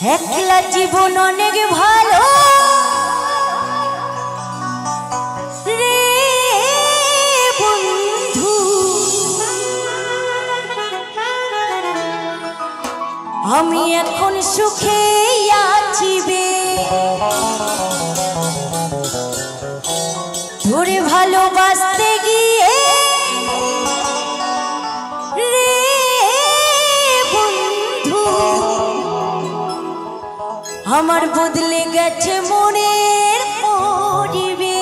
একলা জীবন অনেক ভালো রে বন্ধু, আমি এখন সুখে আছি বে, ধরে ভালোবাসতে গিয়ে রে বন্ধু আমার বদলে গেছে মনের পরিবেশ।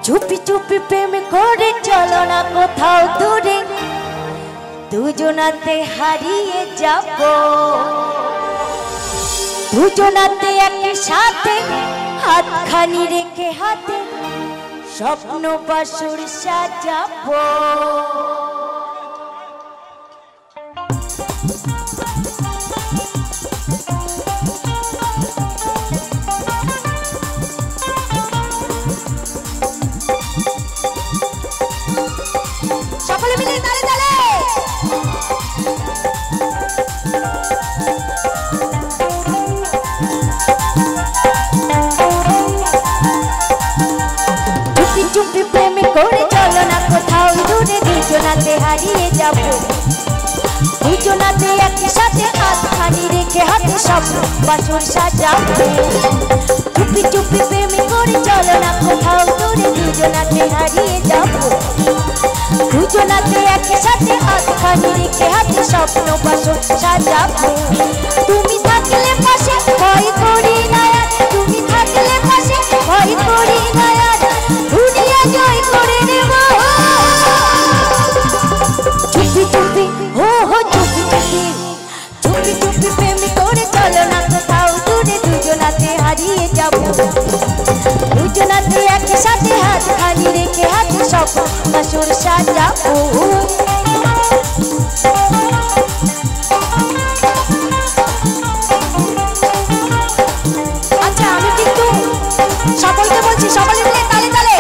চুপি চুপি প্রেম করে চলো না কোথাও দূরে, দুজনাতে হারিয়ে যাব, দুজনাতে একই সাথে হাতখানি রেখে হাতে স্বপ্ন বাসর সাজাবো। সকলে মিলে তালে তালে চুপি চুপি প্রেম করে চলো না কোথাও দূরে, দুজনাতে হারিয়ে যাব, দুজনাতে একই সাথে হাতখানি রেখে হাতে স্বপ্ন বাসর সাজাবো। চুপি চুপি প্রেম করে চলো না কোথাও দূরে, দুজনাতে হারিয়ে যাব, দুজনাতে একই সাথে হাতখানি রেখে হাতে স্বপ্ন বাসর সাজাবো। তুমি থাকলে পাশে ভয় করি না আর, তুমি থাকলে পাশে ভয় করি না আর, দুনিয়া জয় করে নেব। চুপি চুপি হো হো চুপি চুপি, চুপি চুপি প্রেম করে চলো না কোথাও দূরে, দুজনাতে হারিয়ে যাব, দুজনাতে একই সাথে হাতখানি রেখে হাতে স্বপ্ন বাসর সাজাবো। আচ্ছা আমি কিন্তু সকলকে বলছি, সকলে মিলে তালে তালে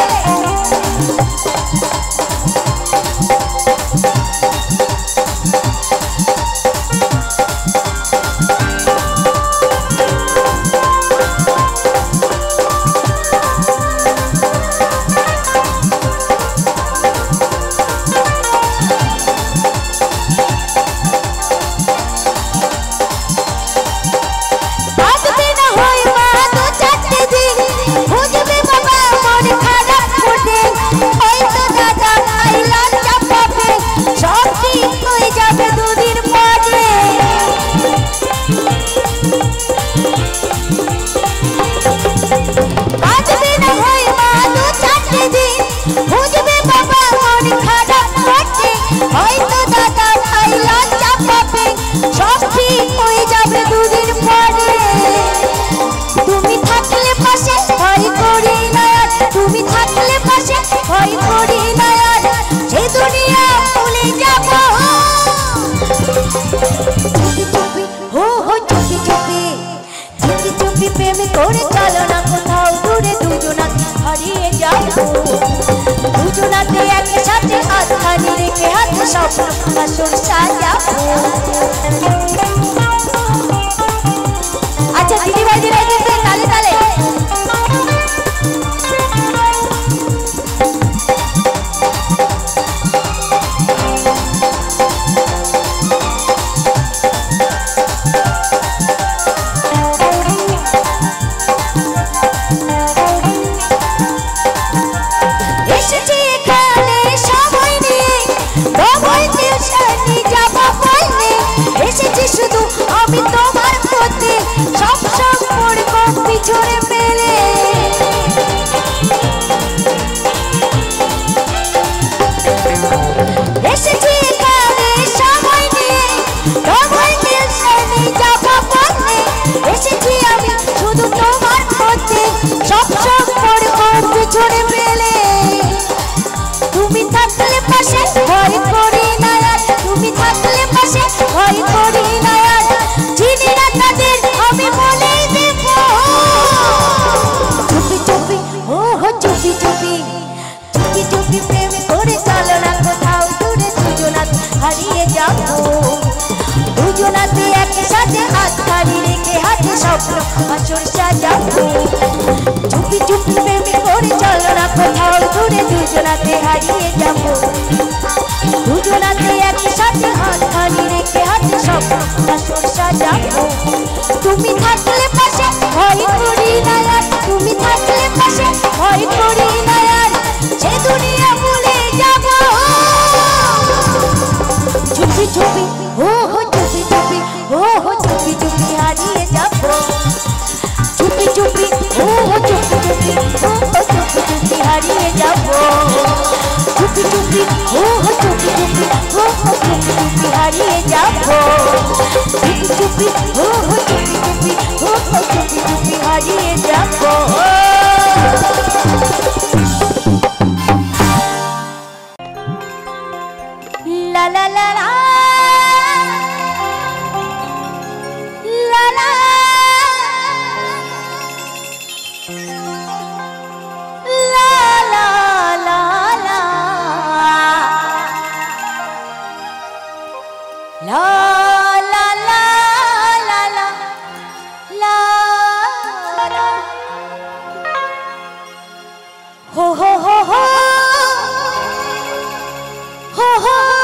প্রেম করে চলো না কোথাও দূরে, দুজনাতে হারিয়ে যাব, দুজনাতে একই সাথে হাতখানি রেখে হাতে স্বপ্ন বাসর সাজাবো। আচ্ছা দিদি ভাইদের তালে তালে শুধু আমি তোমার প্রতি সব সম্পর্ক পিছনে ফেলে, এসেছি এখানে সময় নিয়ে তোমার টেনশনে যাবো বলে, এসেছি আমি শুধু তোমার প্রতি সব সম্পর্ক পিছনে ফেলে। তুমি থাকলে পাশে ভয় করি না আর, তুমি থাকলে পাশে ভয় করি না আর, চিনি না তাদের আমি বলেই দেব। চুপি চুপি ও হো চুপি চুপি, চুপি চুপি প্রেম করে চলো না কোথাও দূরে, দুজনাতে হারিয়ে যাব, দুজনাতে একই সাথে হাতখানি রেখে হাতে স্বপ্ন বাসর সাজাবো। চুপি চুপি প্রেম করে চলো না কোথাও দূরে, দুজনাতে হারিয়ে যাব, দুজনাতে একই সাথে হাতখানি রেখে হাতে স্বপ্ন বাসর সাজাবো। তুমি থাকলে পাশে ভয় করি না আর, তুমি থাকলে পাশে ভয় করি না আর, সে দুনিয়া ভুলে যাব। চুপি চুপি ও হো চুপি চুপি, ও হো চুপি চুপি হারিয়ে যাব, চুপি চুপি ও হো চুপি চুপি, ও হো চুপি চুপি হারিয়ে যাব। हो हो हो हो हो हो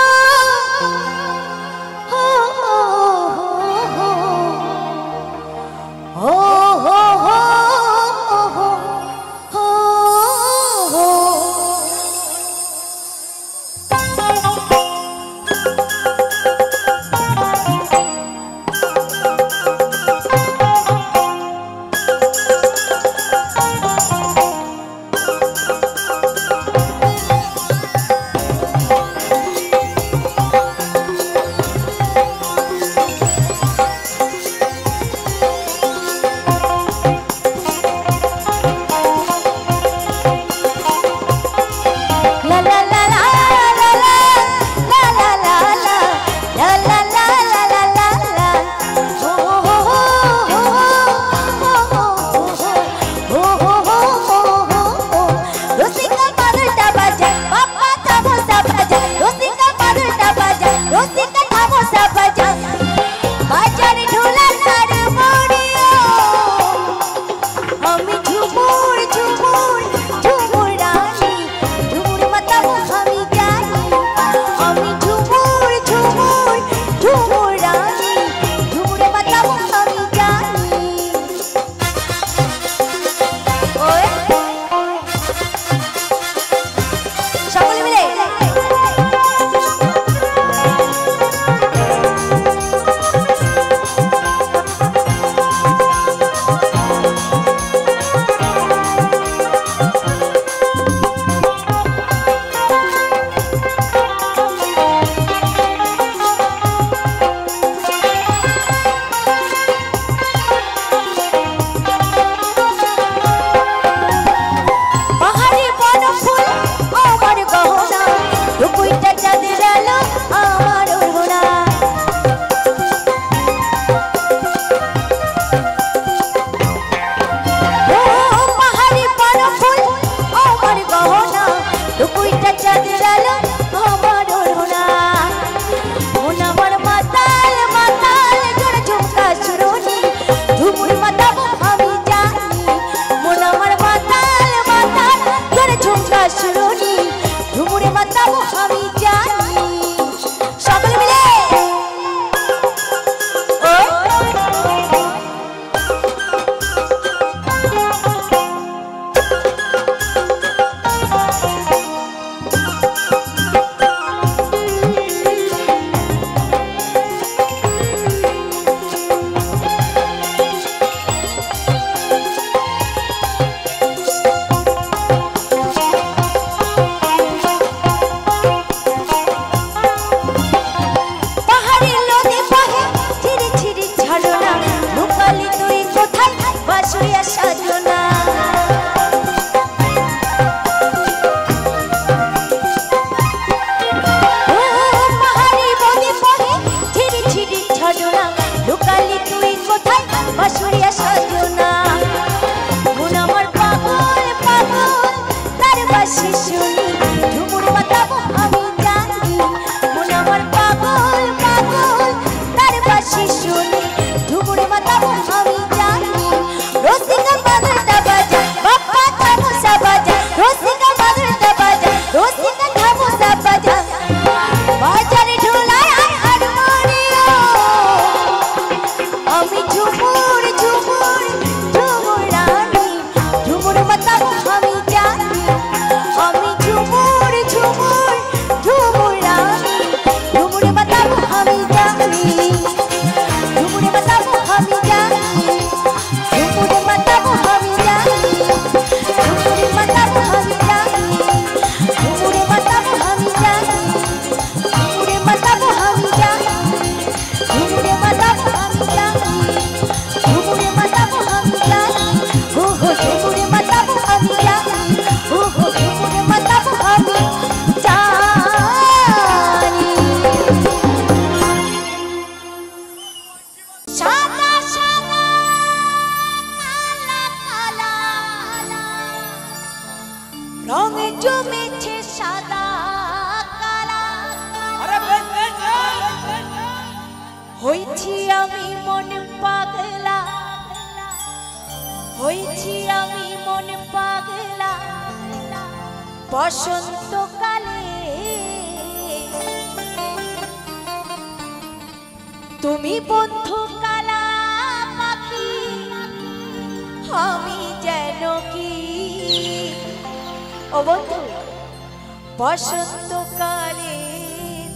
হইছি আমি মন পাগলা, হইছি আমি মন পাগলা, বসন্তকালে তুমি বন্ধু কালা পাখি, আমি যেন কি ও বন্ধু বসন্তকালে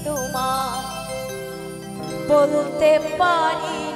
তোমার বলতে পারিনি।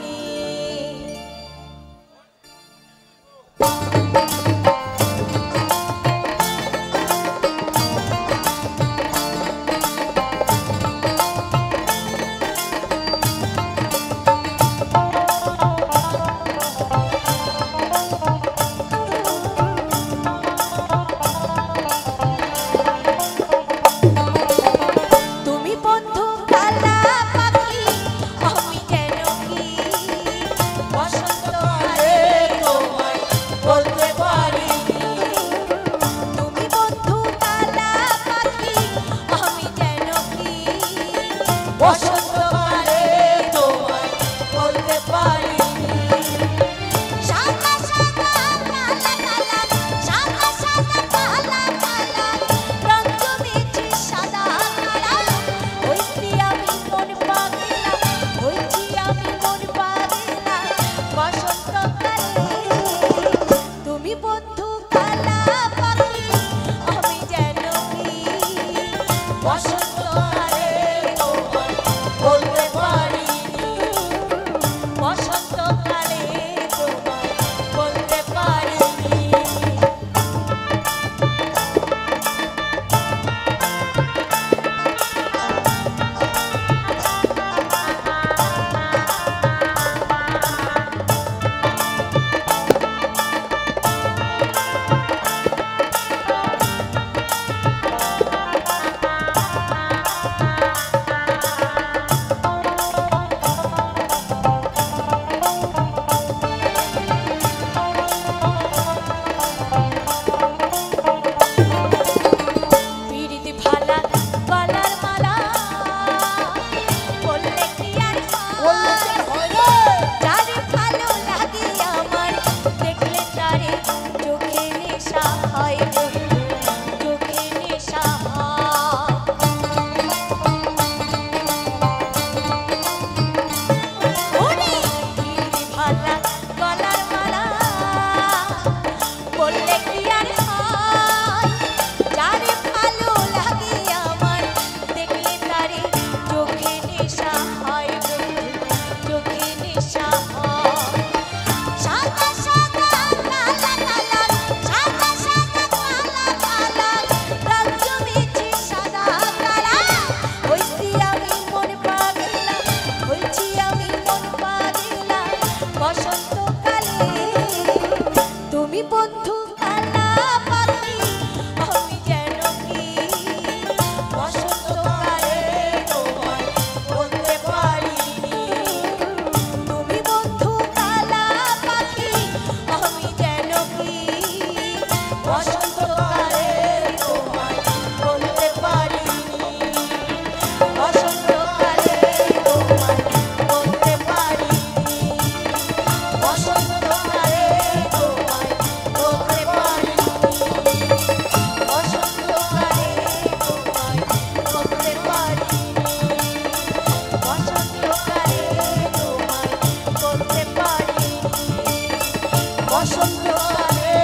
বসন্তকালে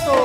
তো